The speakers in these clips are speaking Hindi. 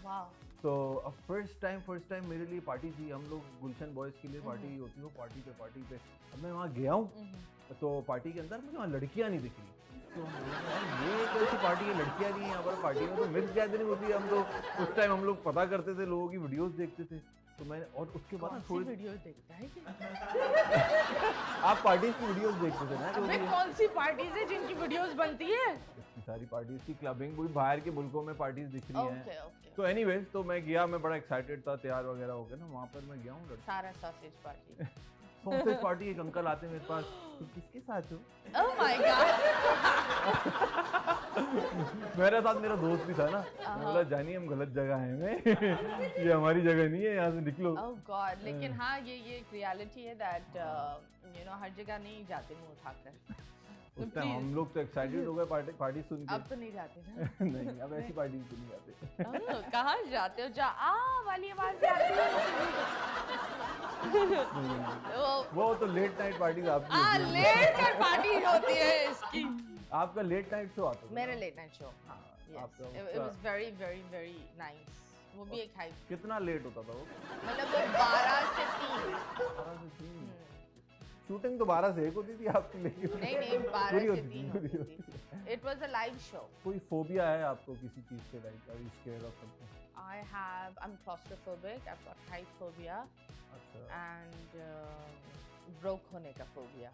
वाह। तो अब फर्स्ट टाइम मेरे लिए पार्टी थी। हम लोग गुलशन बॉयज़ के लिए पार्टी होती है, पार्टी पे। अब मैं वहाँ गया हूँ तो पार्टी के अंदर मुझे वहाँ लड़कियाँ नहीं दिख रही। तो ये कैसी पार्टी है, लड़कियाँ नहीं है यहाँ पर पार्टी में, तो मिस गैदरिंग होती है। हम लोग उस टाइम हम लोग पता करते थे, लोगों की वीडियोस देखते थे। तो मैं और उसके बाद ना थोड़ी वीडियो देखता है कि आप पार्टीज की वीडियोस देखते थे ना? अबे कौन सी पार्टीज है जिनकी वीडियोस बनती है? इतनी सारी पार्टीज की क्लबिंग, कोई बाहर के मुल्कों में पार्टीज दिख रही हैं। ओके। तो एनीवेज, तो मैं गया, मैं बड़ा एक्साइटेड था, तैयार वगैरह हो गया ना, वहाँ पर मैं गया हूँ। सारा सॉसेज पार्टी। सॉसेज पार्टी, एक अंकल आते मेरे पास, तो किसके साथ हो? Oh my God. मेरे साथ मेरा दोस्त भी था ना। मैं बोला जानी हम गलत जगह हैं में ये हमारी जगह नहीं है, यहाँ से निकलो। ओह गॉड। लेकिन हाँ, ये एक रियलिटी है दैट हर जगह नहीं जाते मुंह उठाकर। उस टाइम हम लोग तो एक्साइटेड हो गए पार्टी सुन के। अब तो नहीं जाते ना। नहीं, अब ऐसी पार्टी तो नहीं जाते। कहाँ जाते हो? वाली आवाज आती है। वो तो लेट नाइट पार्टी आपकी होती है। लेट नाइट पार्टी होती है इसकी। आपका लेट नाइट शो आता था? मेरा लेट नाइट शो, हाँ। It was very very very nice. वो भी एक हाइप। कितना लेट होता था वो? मतलब 12 से 3। 12 से 3। शूटिंग तो 12 से 1 होती थी आपकी, लेकिन नहीं 12 से 3 होती थी। It was a live show. कोई फोबिया है आपको किसी चीज से, like are you scared of something? I'm claustrophobic. I've got height phobia. अच्छा। And broke होने का phobia.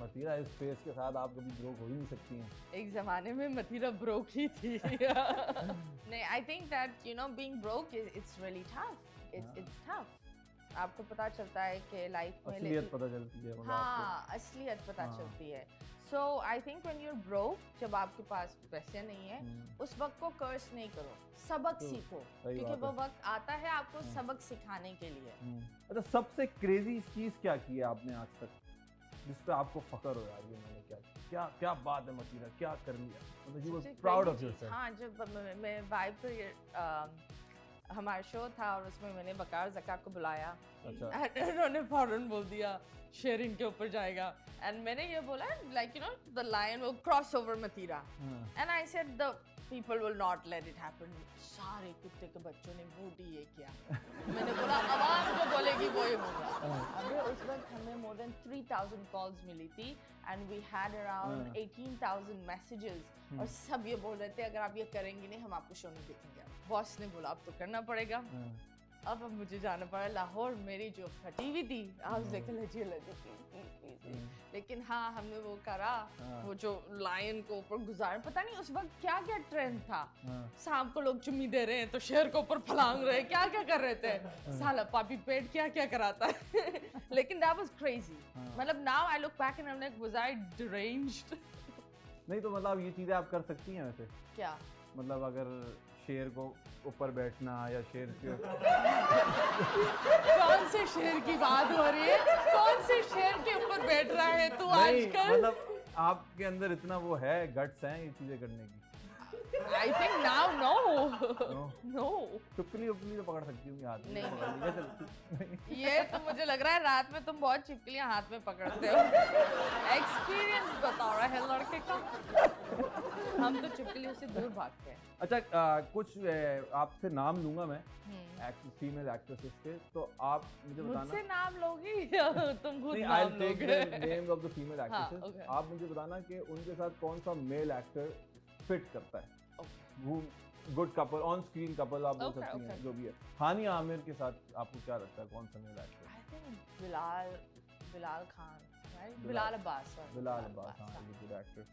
मतीरा इस फेस के साथ आप कभी ब्रोक हो ही नहीं सकती हैं। एक जमाने में मतीरा ब्रोक ही थी। नहीं, I think that being broke it's really tough. It's tough. आपको पता चलता है कि लाइफ में असलियत पता चलती है। हाँ, असलियत पता चलती है। So I think when you're broke, जब आपके पास पैसे नहीं है, उस वक्त को कर्स नहीं करो, सबक सीखो, क्योंकि वो वक्त आता है आपको सबक सिखाने के लिए। अच्छा, सबसे क्रेजी चीज क्या की है आपने आज तक, जिस पे आपको फख्र हो यार, ये मैंने क्या बात है मतीरा, क्या कर लिया, मतलब you were proud of yourself? हाँ, जब मैं वाइब पर हमारा शो था और उसमें मैंने वकार ज़का को बुलाया। अच्छा। उन्होंने फौरन बोल दिया शेयरिंग के ऊपर जाएगा, एंड मैंने ये बोला like the lion will cross over Mathira, and I said the people will not let it happen. सारे कुत्ते के बच्चों ने वोट ही ये किया। मैंने बोला आवाम जो बोलेगी वो ही होगा। अबे उस वक्त हमें more than 3000 कॉल्स मिली थी and we had around 18,000 messages, और सब ये बोल रहे थे अगर आप ये करेंगे नहीं हम आपको शो नहीं देखेंगे। बॉस ने बोला अब तो करना पड़ेगा। अब मुझे जाना पड़ा लाहौर, मेरी जो फटी हुई थी आज लेकर लजी लेकिन हाँ, हमने वो करा, वो जो लायन को ऊपर गुजार, पता नहीं उस वक्त क्या क्या ट्रेंड था। सांप को लोग चुम्मी दे रहे हैं तो शेर को ऊपर फलांग रहे, क्या क्या कर रहे थे, साला पापी पेट क्या क्या कराता है। लेकिन that was crazy. मतलब now I look back and I'm like, was I deranged? नहीं तो मतलब ये चीजें आप कर सकती हैं वैसे? क्या मतलब अगर शेर को ऊपर बैठना या शेर के कौन से शेर की बात हो रही है? कौन से शेर के ऊपर बैठ रहा है तू आजकल? मतलब आपके अंदर इतना वो है, गट्स हैं ये चीजें करने की? I think now no. चुपकली तो पकड़ सकती हूँ हाथ में? नहीं। ये तो मुझे लग रहा है रात में तुम बहुत छिपकलियां हाथ में पकड़ते हो। एक्सपीरियंस बता रहा है लड़के का। हम तो छिपकलियों से दूर भागते हैं। अच्छा, कुछ आपसे नाम लूंगा मैं फीमेल एक्ट्रेसेस के, तो आप मुझे बताना। मुझसे नाम लोगी या तुम खुद नाम लोगे? Names of the female actresses. आप मुझे बताना कि उनके साथ कौन सा मेल एक्टर फिट करता है। वो good couple, on screen couple आप बोल सकती हैं, जो भी है। हानिया आमिर के साथ आपको क्या लगता है कौन सा male actor? I think Bilal Khan, right? Bilal Abbas, हाँ, good actor.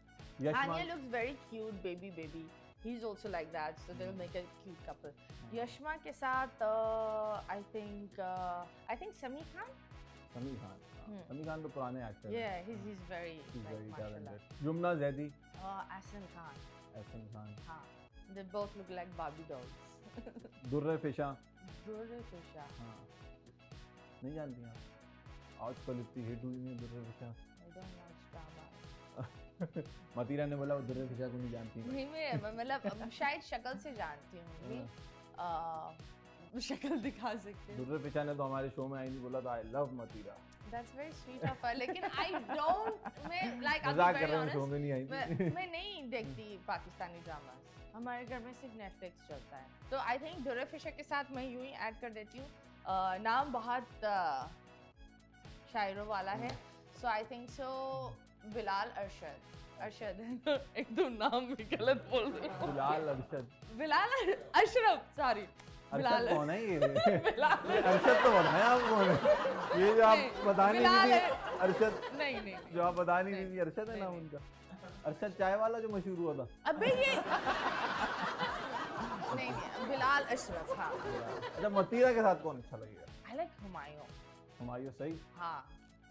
Hania looks very cute, baby. He's also like that, so they'll make a cute couple. Yashma के साथ I think समी खान। समी खान तो पुराने एक्टर हैं। Yeah, he's very talented. Yumna Zaidi. Ehsan Khan. हाँ, they both look like Barbie dolls. दुर्रे फिशा। हाँ, नहीं जानती आप? आजकल इतनी हिट हुई नहीं दुर्रे फिशा। I don't watch drama. मतीरा ने बोला वो दुर्रे फिशा को नहीं जानती। नहीं, मैं मतलब शायद शक्ल से जानती हूँ, शक्ल दिखा सकते हैं। दुर्रे फिशा ने तो हमारे शो में आई नहीं, बोला था I love Mathira. That's very sweet of her, लेकिन I don't, मैं like मजाक कर रहे हैं, शो में नहीं आई थी। मैं नहीं देखती पाकिस्तानी ड्रामास। हमारे घर में सिर्फ नेटफ्लिक्स चलता है। तो आई थिंक डोरा फिशर के साथ मैं यूं ही ऐड कर देती हूँ, नाम बहुत शायरों वाला है, so I think so Bilal Arshad. एकदम नाम भी गलत बोल रही हूँ। बिलाल अशरफ, सॉरी। अरशद कौन है ये? बिलाल अरशद तो बताएं आप कौन है? ये जो आप बता नहीं रही थी अरशद, नहीं जो आप बता नहीं रही थी अरशद है नाम उनका। अरशद चाय वाला जो मशहूर हुआ था। अबे ये नहीं बिलाल अशरफ। हाँ। अच्छा, मतीरा के साथ कौन अच्छा लगेगा? I like Humayun. हुमायूं सईद। हाँ।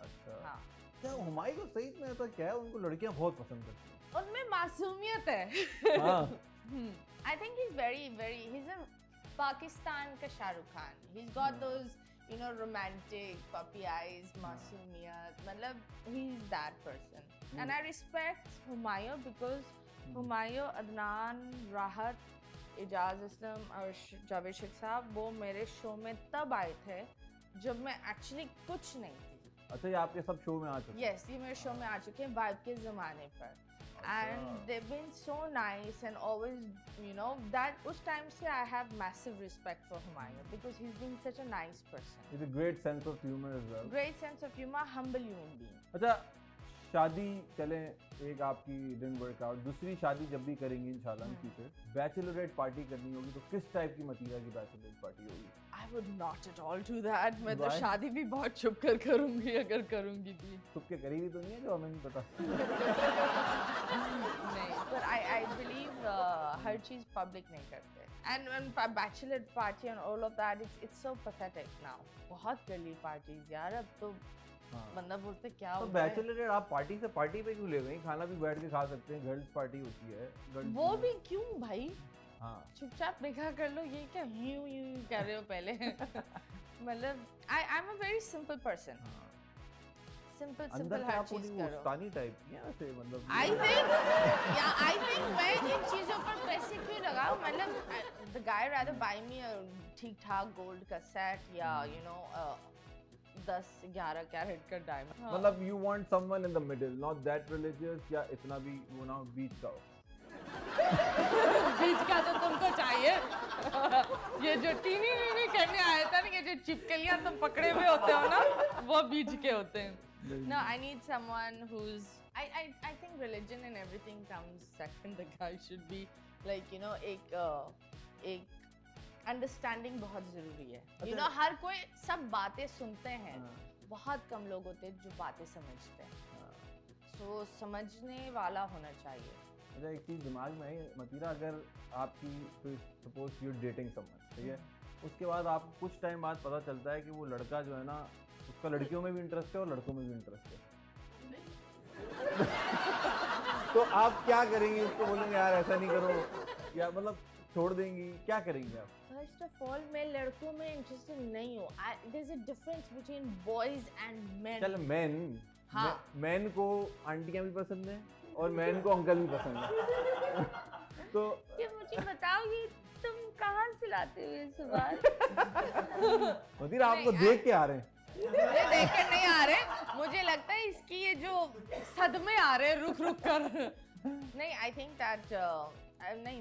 अच्छा। हाँ। क्या हुमायूं सईद में ऐसा क्या है, उनको लड़कियां बहुत पसंद करती हैं? उनमें मासूमियत है। हाँ। I think he is very he is a Pakistan का Shahrukh Khan. He is got those you know romantic puppy eyes, मासूमियत, मतलब he is that person. And I respect Humayun because Humayun, Adnan, राहत, एजाज असलम और जावेद शेख साहब वो मेरे शो में तब आए थे जब मैं एक्चुअली कुछ नहीं थी। अच्छा, ये आपके सब शो में आ चुके हैं? Yes, ये मेरे शो में आ चुके हैं वाइब के ज़माने पर। And they've been so nice and always, you know, that उस time से I have massive respect for Humayun because he's been such a nice person. With a great sense of humor as well. Great sense of humor, humble human being. अच्छा, शादी चले, एक आपकी didn't work out, दूसरी शादी जब भी करेंगे इंशाल्लाह इन फ्यूचर, बैचलरेट पार्टी करनी होगी तो किस टाइप की मतीरा की बैचलरेट पार्टी होगी? I would not at all do that. मैं तो Why? शादी भी बहुत छुप कर करूँगी अगर करूँगी भी। छुप के करी हुई तो नहीं है जो हमें नहीं पता? नहीं, but I believe her cheese public नहीं करते। And bachelor party and all of that, it's so pathetic now. बहुत girly parties यार, अब तो बंदा बोलते क्या तो होता है। बैचलरेट आप पार्टी से पार्टी पे क्यों ले गए? खाना भी बैठ के खा सकते हैं, गर्ल्स पार्टी होती है। वो भी क्यों भाई? हाँ। चुपचाप निकाह कर लो, ये क्या यूं कर रहे हो पहले? मतलब I'm a very simple person. Simple हर चीज करो। उस्तानी टाइप की है वैसे, मतलब I think मैं इन चीजों पर पैसे क्यों लगाऊं? मतलब the guy rather buy me a ठीक ठाक गोल्ड का सेट या you know 10-11 कैरेट का डायमंड। मतलब you want someone in the middle, not that religious या इतना भी वो ना बीच का हो। बीच का तो तुमको चाहिए। ये जो टीनी करने आया था ना, ये जो चिपकलियां तुम पकड़े हुए होते हो ना, वो बीच के होते हैं। No, I need someone who's I think religion and everything comes second. The guy should be like you know एक अंडरस्टैंडिंग बहुत जरूरी है। You know, हर कोई सब बातें सुनते हैं, बहुत कम लोग होते हैं जो बातें समझते हैं। So समझने वाला होना चाहिए। अच्छा, एक चीज़ दिमाग में है मतीरा, अगर आपकी सपोज यू डेटिंग समवन, ठीक है, उसके बाद आपको कुछ टाइम बाद पता चलता है कि वो लड़का जो है ना, उसका लड़कियों में भी इंटरेस्ट है और लड़कों में भी इंटरेस्ट है, तो आप क्या करेंगे? उसको बोलेंगे यार ऐसा नहीं करो, या मतलब छोड़ देंगी, क्या करेंगे आप? First of all, मैं लड़कों में इंटरेस्टेड नहीं हूँ। There's a difference between boys and men. चल मैन, हाँ। मैन को आंटियां भी पसंद है और मैन को अंकल भी पसंद है। तो ये मुझे बताओ, ये तुम कहाँ से लाते हो ये सवाल? मतीरा आपको देख के आ रहे हैं? मुझे देखकर नहीं आ रहे, मुझे लगता है इसकी ये जो सदमे आ रहे हैं रुक कर। नहीं, आई थिंक दैट नहीं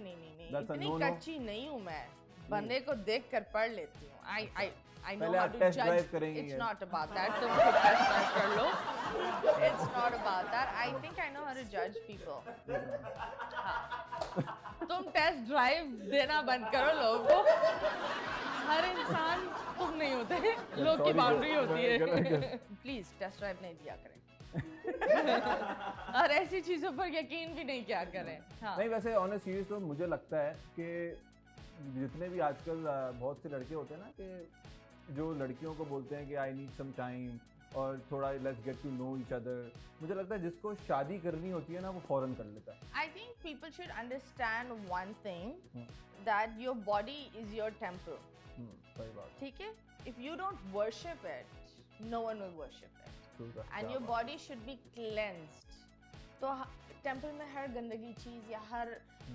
इतनी कच्ची नहीं हूँ मैं, बंदे को देख कर पढ़ लेती हूँ। I know how to judge. It's not about that. तुम खुद टेस्ट ड्राइव कर लो। It's not about that. I think I know how to judge people. हाँ। तुम टेस्ट ड्राइव देना बंद करो लोगों को। हर इंसान तुम नहीं होते, लोग की बाउंड्री होती है। प्लीज टेस्ट ड्राइव नहीं दिया करें और ऐसी चीजों पर यकीन भी नहीं किया करें। हाँ। नहीं, वैसे ऑन अ सीरियस तो मुझे लगता है कि जितने भी आजकल बहुत से लड़के होते हैं ना, कि जो लड़कियों को बोलते हैं कि आई नीड सम टाइम और थोड़ा let's get to know each other, मुझे लगता है जिसको शादी करनी होती है ना, वो फौरन कर लेता है। I think people should understand one thing, that your body is your temple. सही बात। ठीक है, if you don't worship it, no one will worship it, and your body should be cleansed. तो टेम्पल में हर गंदगी चीज या हर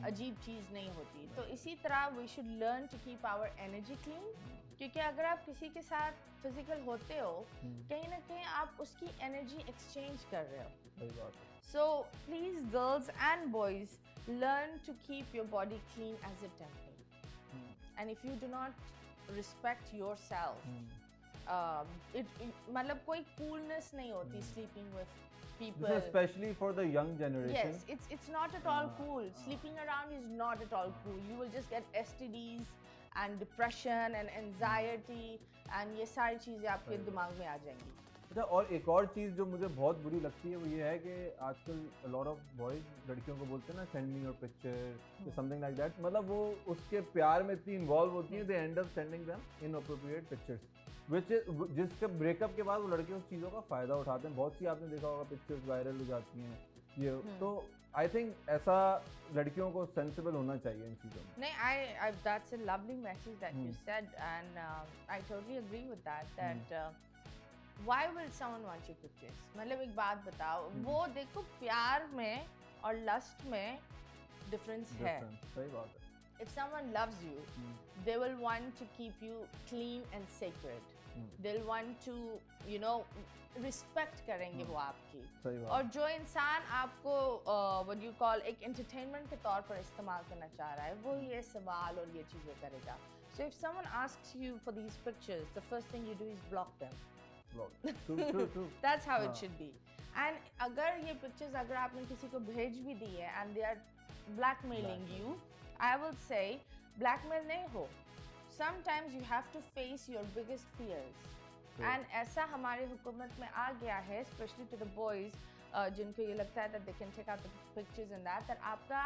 अजीब चीज नहीं होती। तो इसी तरह we should learn to keep our energy clean, क्योंकि अगर आप किसी के साथ फिजिकल होते हो, कहीं ना कहीं आप उसकी एनर्जी एक्सचेंज कर रहे हो। सही बात है। So please girls and boys, learn to keep your body clean as a temple. And if you do not respect yourself, मतलब कोई coolness नहीं होती sleeping with people. This is especially for the young generation. Yes, it's not at all cool. Sleeping around is not at all cool. You will just get STDs and depression and anxiety and ये सारी चीज़ें आपके दिमाग में आ जाएंगी. अच्छा, और एक और चीज़ जो मुझे बहुत बुरी लगती है वो ये है कि आजकल लॉट ऑफ बॉयज लड़कियों को बोलते हैं ना send me your picture something like that, मतलब वो उसके प्यार में इतनी इन्वॉल्व होती है, they end up sending them inappropriate pictures, which जिसके ब्रेकअप के बाद वो लड़के उस चीज़ों का फ़ायदा उठाते हैं. बहुत सी आपने देखा होगा पिक्चर्स वायरल हो जाती हैं ये. तो आई थिंक ऐसा लड़कियों को सेंसिबल होना चाहिए इन चीज़ों में. नहीं, I that's a lovely message that you said, and I totally agree with that. Why will someone want your pictures? मतलब एक बात बताओ, वो देखो प्यार में और लस्ट में डिफरेंस है. सही बात है. If someone loves you, they will want to keep you clean and sacred. They'll want to, you know, respect करेंगे वो आपकी. और जो इंसान आपको what you call एक entertainment के तौर पर इस्तेमाल करना चाह रहा है, वो ये सवाल और ये चीज़ें करेगा. So if someone asks you for these pictures, the first thing you do is block them. True. That's how it should be. And अगर ये pictures अगर आपने किसी को भेज भी दी है and they are blackmailing you, I will say blackmail नहीं हो. Sometimes you have to face your biggest fears. And ऐसा हमारे हुकूमत में आ गया है, especially to the boys, जिनको ये लगता है that they can take out the pictures and that आपका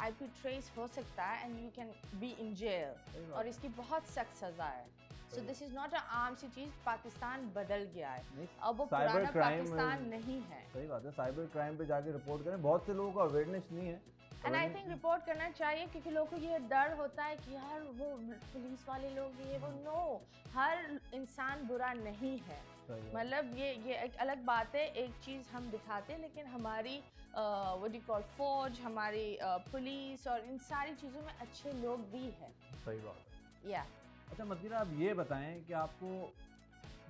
IP trace हो सकता है and you can be in jail. और इसकी बहुत सख्त सज़ा है. So this is not an आम सी चीज़. पाकिस्तान बदल गया है, अब वो पुराना पाकिस्तान नहीं है. सही बात है. साइबर क्राइम पे जाके रिपोर्ट करें. बहुत से लोगों को अवेयरनेस नहीं है. एंड आई थिंक रिपोर्ट करना चाहिए क्योंकि लोगों को ये डर होता है कि यार वो पुलिस वाले लोग ये वो. नो, हर इंसान बुरा नहीं है. मतलब ये एक अलग बात है. एक चीज़ हम दिखाते हैं लेकिन हमारी व्हाट डू यू कॉल फौज, हमारी पुलिस और इन सारी चीज़ों में अच्छे लोग भी हैं. सही बात है. या अच्छा मतीरा, आप ये बताएं कि आपको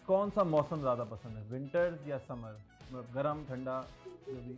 कौन सा मौसम ज़्यादा पसंद है, विंटर्स या समर? मतलब गरम ठंडा जो भी.